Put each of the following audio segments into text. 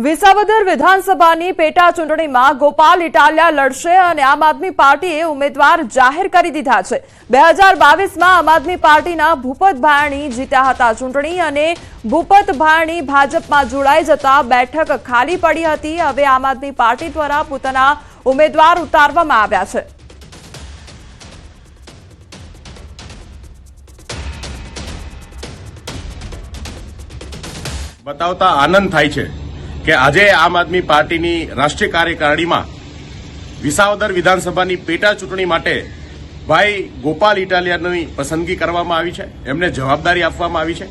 વિસાવદર વિધાનસભાની પેટા ચૂંટણીમાં ગોપાલ ઇટાલિયા લડશે અને આમ આદમી પાર્ટીએ ઉમેદવાર જાહેર કરી દીધા છે। 2022માં આમ આદમી પાર્ટીના ભૂપત ભાયણી જીત્યા હતા ચૂંટણી અને ભૂપત ભાયણી ભાજપમાં જોડાઈ જતા બેઠક ખાલી પડી હતી। હવે આમ આદમી પાર્ટી દ્વારા પોતાના ઉમેદવાર ઉતારવામાં આવ્યા છે। बतावता आनंद थाय छे કે આજે આમ આદમી પાર્ટીની રાષ્ટ્રીય કાર્યકારિણીમાં વિસાવદર વિધાનસભાની પેટા ચૂંટણી માટે ભાઈ ગોપાલ ઇટાલિયાની પસંદગી કરવામાં આવી છે, એમને જવાબદારી આપવામાં આવી છે।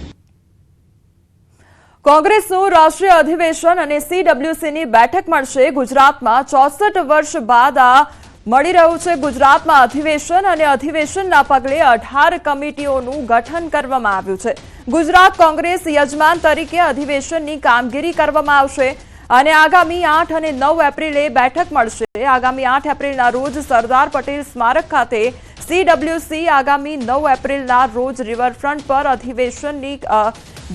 કોંગ્રેસનું રાષ્ટ્રીય અધિવેશન અને સીડબ્લ્યુસીની બેઠક મળશે। ગુજરાતમાં 64 વર્ષ બાદ આ મળી રહ્યું છે। ગુજરાતમાં અધિવેશન અને અધિવેશનના પગલે 18 કમિટીઓનું ગઠન કરવામાં આવ્યું છે। ગુજરાત કોંગ્રેસ યજમાન તરીકે અધિવેશનની કામગીરી કરવામાં આવશે અને આગામી 8 અને 9 એપ્રિલે બેઠક મળશે। આગામી 8 એપ્રિલના રોજ સરદાર પટેલ સ્મારક ખાતે સીડબ્લ્યુસી, આગામી 9 એપ્રિલના રોજ રિવરફ્રન્ટ પર અધિવેશનની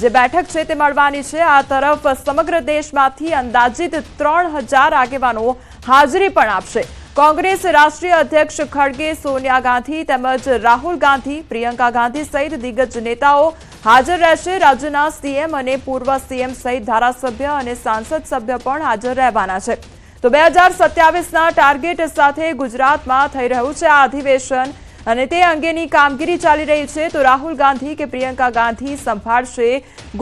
જે બેઠક છે તે મળવાની છે। આ તરફ સમગ્ર દેશમાંથી અંદાજિત 3000 આગેવાનો હાજરી પણ આપશે। કોંગ્રેસ રાષ્ટ્રીય અધ્યક્ષ ખડગે, સોનિયા ગાંધી તેમજ રાહુલ ગાંધી, પ્રિયંકા ગાંધી સહિત દિગ્ગજ નેતાઓ હાજર રહેશે। રાજ્યના સીએમ અને પૂર્વ સીએમ સહિત ધારાસભ્ય અને સાંસદ સભ્ય પણ હાજર રહેવાના છે। તો 2027ના ટાર્ગેટ સાથે ગુજરાતમાં થઈ રહ્યું છે આ અધિવેશન અને તે અંગેની કામગીરી ચાલી રહી છે। તો રાહુલ ગાંધી કે પ્રિયંકા ગાંધી સંભાળશે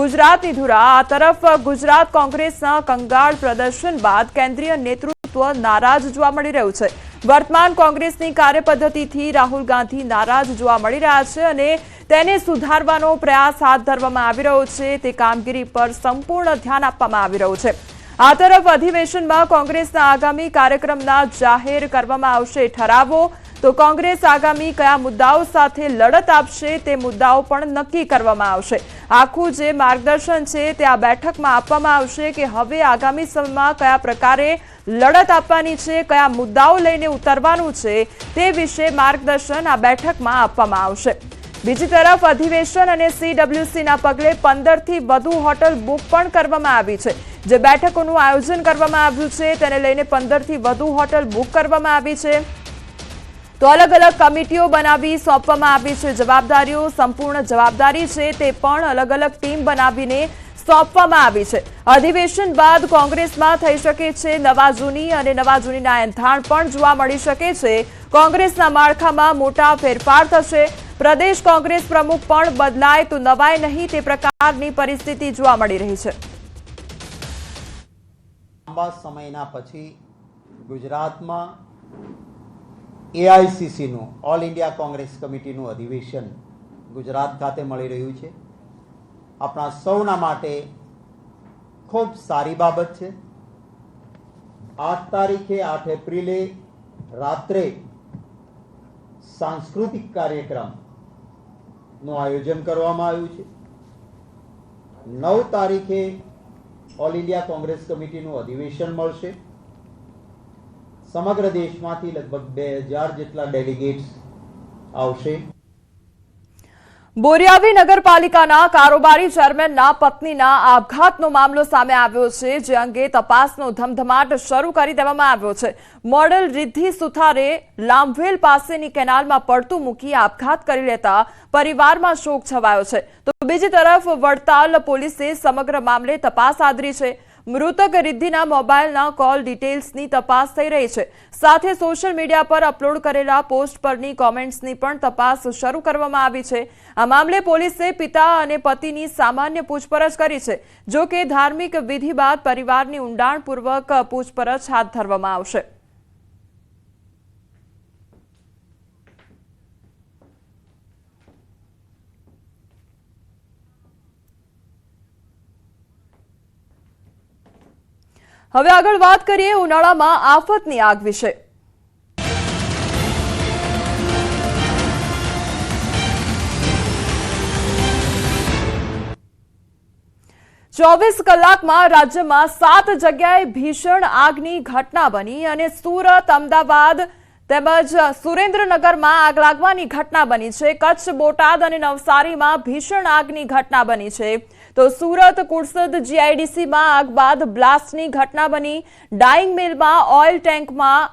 ગુજરાતની ધુરા। આ તરફ ગુજરાત કોંગ્રેસના કંગાળ પ્રદર્શન બાદ કેન્દ્રીય નેતૃત્વ નારાજ જોવા મળી રહ્યું છે। વર્તમાન કોંગ્રેસની કાર્યપદ્ધતિથી રાહુલ ગાંધી નારાજ જોવા મળી રહ્યા છે અને તેને સુધારવાનો પ્રયાસ હાથ ધરવામાં આવી રહ્યો છે। તે કામગીરી પર સંપૂર્ણ ધ્યાન આપવામાં આવી રહ્યું છે। આ તરફ અધિવેશનમાં કોંગ્રેસના આગામી કાર્યક્રમના જાહેર કરવામાં આવશે ઠરાવો। તો કોંગ્રેસ આગામી કયા મુદ્દાઓ સાથે લડત આપશે તે મુદ્દાઓ પણ નક્કી કરવામાં આવશે। આખું જે માર્ગદર્શન છે તે આ બેઠકમાં આપવામાં આવશે કે હવે આગામી સમયમાં કયા પ્રકારે લડત આપવાની છે, કયા મુદ્દાઓ લઈને ઉતરવાનું છે તે વિશે માર્ગદર્શન આ બેઠકમાં આપવામાં આવશે। બીજી તરફ અધિવેશન અને સીડબ્લ્યુસીના પગલે 15થી વધુ હોટલ બુક પણ કરવામાં આવી છે। જે બેઠકોનું આયોજન કરવામાં આવ્યું છે તેને લઈને 15થી વધુ હોટલ બુક કરવામાં આવી છે। તો અલગ અલગ કમિટીઓ બનાવી સોંપવામાં આવી છે જવાબદારીઓ। સંપૂર્ણ જવાબદારી છે તે પણ અલગ અલગ ટીમ બનાવીને સોંપવામાં આવી છે। અધિવેશન બાદ કોંગ્રેસમાં થઈ શકે છે નવા જૂની અને નવા જૂનીના એંધાણ પણ જોવા મળી શકે છે। કોંગ્રેસના માળખામાં મોટા ફેરફાર થશે। પ્રદેશ કોંગ્રેસ પ્રમુખ પણ બદલાય તો નવાય નહીં તે પ્રકારની પરિસ્થિતિ જોવા મળી રહી છે। લાંબા સમયના પછી ગુજરાતમાં એઆઈસીસીનું ઓલ ઇન્ડિયા કોંગ્રેસ કમિટીનું અધિવેશન ગુજરાત ખાતે મળી રહ્યું છે। આપણા સૌના માટે ખૂબ સારી બાબત છે। 8 તારીખે 8 એપ્રિલે રાત્રે સાંસ્કૃતિક કાર્યક્રમનું આયોજન કરવામાં આવ્યું છે। 9 તારીખે ઓલ ઇન્ડિયા કોંગ્રેસ કમિટીનું અધિવેશન મળશે। સમગ્ર દેશમાંથી લગભગ 2000 જેટલા ડેલિગેટ્સ આવશે। બોરિયાવી નગરપાલિકાના કારોબારી ચેરમેનના પત્નીના આપઘાતનો મામલો સામે આવ્યો છે, જે અંગે તપાસનો ધમધમાટ શરૂ કરી દેવામાં આવ્યો છે। મોડલ રિદ્ધિ સુથારે લાંભવેલ પાસેની કેનાલમાં પડતું મૂકી આપઘાત કરી લેતા પરિવારમાં શોક છવાયો છે। તો બીજી તરફ વડતાલ પોલીસે સમગ્ર મામલે તપાસ આદરી છે। મૃતક રિદ્ધિના મોબાઈલના કોલ ડિટેલ્સની તપાસ થઈ રહી છે। સાથે સોશિયલ મીડિયા પર અપલોડ કરેલા પોસ્ટ પરની કોમેન્ટ્સની પણ તપાસ શરૂ કરવામાં આવી છે। આ મામલે પોલીસે પિતા અને પતિની સામાન્ય પૂછપરછ કરી છે। જો કે ધાર્મિક વિધિ બાદ પરિવારની ઊંડાણપૂર્વક પૂછપરછ હાથ ધરવામાં આવશે। હવે આગળ વાત કરીએ ઉનાળામાં આફતની આગ વિશે। 24 કલાકમાં રાજ્યમાં 7 જગ્યાએ ભીષણ આગની ઘટના બની અને સુરત, અમદાવાદ તેમજ સુરેન્દ્રનગરમાં આગ લાગવાની ઘટના બની છે। કચ્છ, બોટાદ અને નવસારીમાં ભીષણ આગની ઘટના બની છે। તો સુરત કુડસદ જીઆઈડીસીમાં આગ બાદ બ્લાસ્ટની ઘટના બની। ડાઇંગ મિલમાં ઓઇલ ટેન્કમાં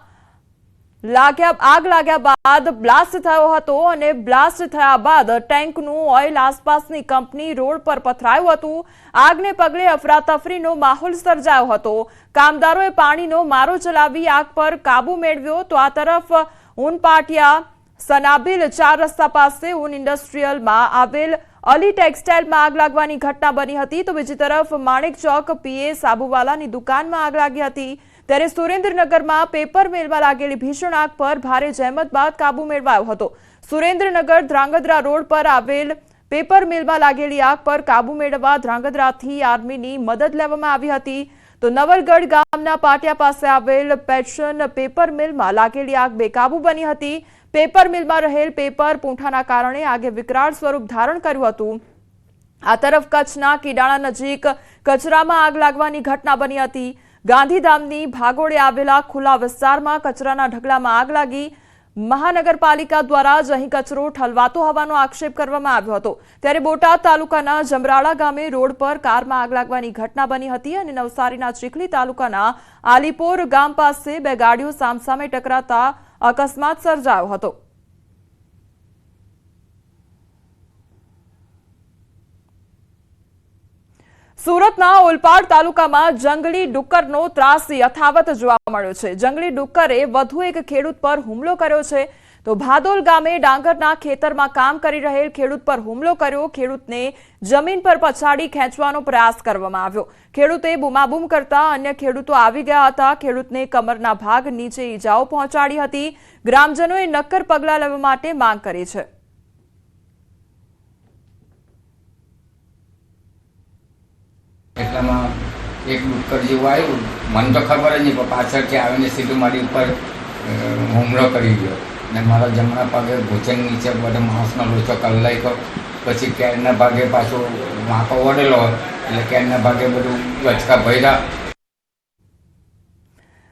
આગ લાગ્યા બાદ બ્લાસ્ટ થયો હતો અને બ્લાસ્ટ થયા બાદ ટેન્કનું ઓઇલ આસપાસની કંપની રોડ પર પથરાયું હતું। આગને પગલે અફરાતફરીનો માહોલ સર્જાયો હતો। કામદારોએ પાણીનો મારો ચલાવી આગ પર કાબુ મેળવ્યો। તો આ તરફ ઉનપાટિયા સનાબિલ 4 રસ્તા પાસે ઉન ઇન્ડસ્ટ્રીયલમાં આવેલ અલી ટેક્સટાઇલમાં આગ લાગવાની ઘટના બની હતી। તો બીજી તરફ માણેક ચોક પીએ સાબુવાલાની દુકાનમાં આગ લાગી હતી। ત્યારે સુરેન્દ્રનગરમાં પેપર મિલમાં લાગેલી ભીષણ આગ પર ભારે જહેમત બાદ કાબુ મેળવાયો હતો। સુરેન્દ્રનગર ધ્રાંગધ્રા રોડ પર આવેલ પેપર મિલમાં લાગેલી આગ પર કાબુ મેળવવા ધ્રાંગધ્રાથી આર્મીની મદદ લેવામાં આવી હતી। તો નવલગઢ ગામના પાટિયા પાસે આવેલ પેશન પેપર મિલમાં લાગેલી આગ બેકાબુ બની હતી। પેપર મિલમાં રહેલ પેપર પૂંઠાના કારણે આગે વિકરાળ સ્વરૂપ ધારણ કર્યું હતું। આ તરફ કચ્છના કીડાણા નજીક કચરામાં આગ લાગવાની ઘટના બની હતી। ગાંધીધામની ભાગોળે આવેલા ખુલ્લા વિસ્તારમાં કચરાના ઢગલામાં આગ લાગી। મહાનગરપાલિકા દ્વારા જ અહીં કચરો ઠલવાતો હોવાનો આક્ષેપ કરવામાં આવ્યો હતો। ત્યારે બોટાદ તાલુકાના જમરાળા ગામે રોડ પર કારમાં આગ લાગવાની ઘટના બની હતી અને નવસારીના ચીખલી તાલુકાના આલીપોર ગામ પાસે 2 ગાડીઓ સામસામે ટકરાતા અકસ્માત સર્જાયો હતો। સુરતના ઓલપાડ તાલુકામાં જંગલી ડુક્કરનો ત્રાસ યથાવત જોવા મળ્યો છે। જંગલી ડુક્કરે વધુ એક ખેડૂત પર હુમલો કર્યો છે। તો ભાદોલ ગામે ડાંગરના ખેતરમાં કામ કરી રહેલ ખેડૂત પર હુમલો કર્યો। ખેડૂતને જમીન પર પછાડી ખેંચવાનો પ્રયાસ કરવામાં આવ્યો। ખેડૂતે બૂમાબૂમ કરતા અન્ય ખેડૂતો આવી ગયા હતા। ખેડૂતને કમરના ભાગ નીચે ઈજાઓ પહોંચાડી હતી। ગ્રામજનોએ નક્કર પગલાં લેવા માટે માંગ કરી છે। એટલામાં એક ડુક્કર જેવું આવ્યું, મને તો ખબર જ નહીં, પણ પાછળથી આવીને સીધું મારી ઉપર હુમલો કરી ગયો ને મારા જમણા ભાગે ભોજન નીચે બધો માંસનો લોચો કરી નાખ્યો। પછી કેરના ભાગે પાછો વાંકો વળેલો એટલે કેરના ભાગે બધું ગચકા ભર્યા।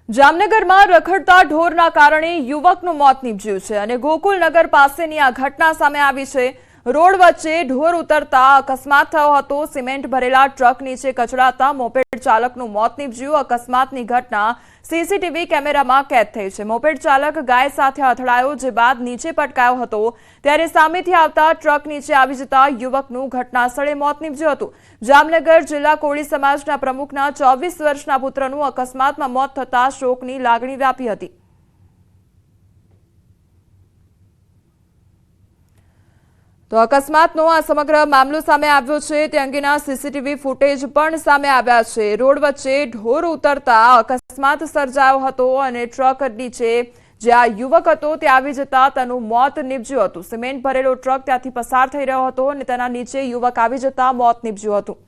જામનગરમાં રખડતા ઢોરના કારણે યુવકનું મોત નીપજ્યું છે અને ગોકુલનગર પાસેની આ ઘટના સામે આવી છે। રોડ વચ્ચે ઢોર ઉતરતા અકસ્માત થયો હતો। સિમેન્ટ ભરેલા ટ્રક નીચે કચડાતા મોપેડ ચાલકનું મોત નીપજ્યું। અકસ્માતની ઘટના સીસીટીવી કેમેરામાં કેદ થઈ છે। મોપેડ ચાલક ગાય સાથે અથડાયો, જે બાદ નીચે પટકાયો હતો। ત્યારે સામેથી આવતા ટ્રક નીચે આવી જતા યુવકનું ઘટના સ્થળે મોત નીપજ્યું હતું। જામનગર જિલ્લા કોળી સમાજના પ્રમુખના 24 વર્ષના પુત્રનું અકસ્માતમાં મોત થતા શોકની લાગણી વ્યાપી હતી। તો અકસ્માતનો આ સમગ્ર મામલો સામે આવ્યો છે। તે અંગેના સીસીટીવી ફૂટેજ પણ સામે આવ્યા છે। રોડ વચ્ચે ઢોર ઉતરતા અકસ્માત સર્જાયો હતો અને ટ્રક નીચે જે આ યુવક હતો તે આવી જતા તેનું મોત નીપજ્યું હતું। સિમેન્ટ ભરેલો ટ્રક ત્યાંથી પસાર થઈ રહ્યો હતો અને તેના નીચે યુવક આવી જતા મોત નીપજ્યું હતું।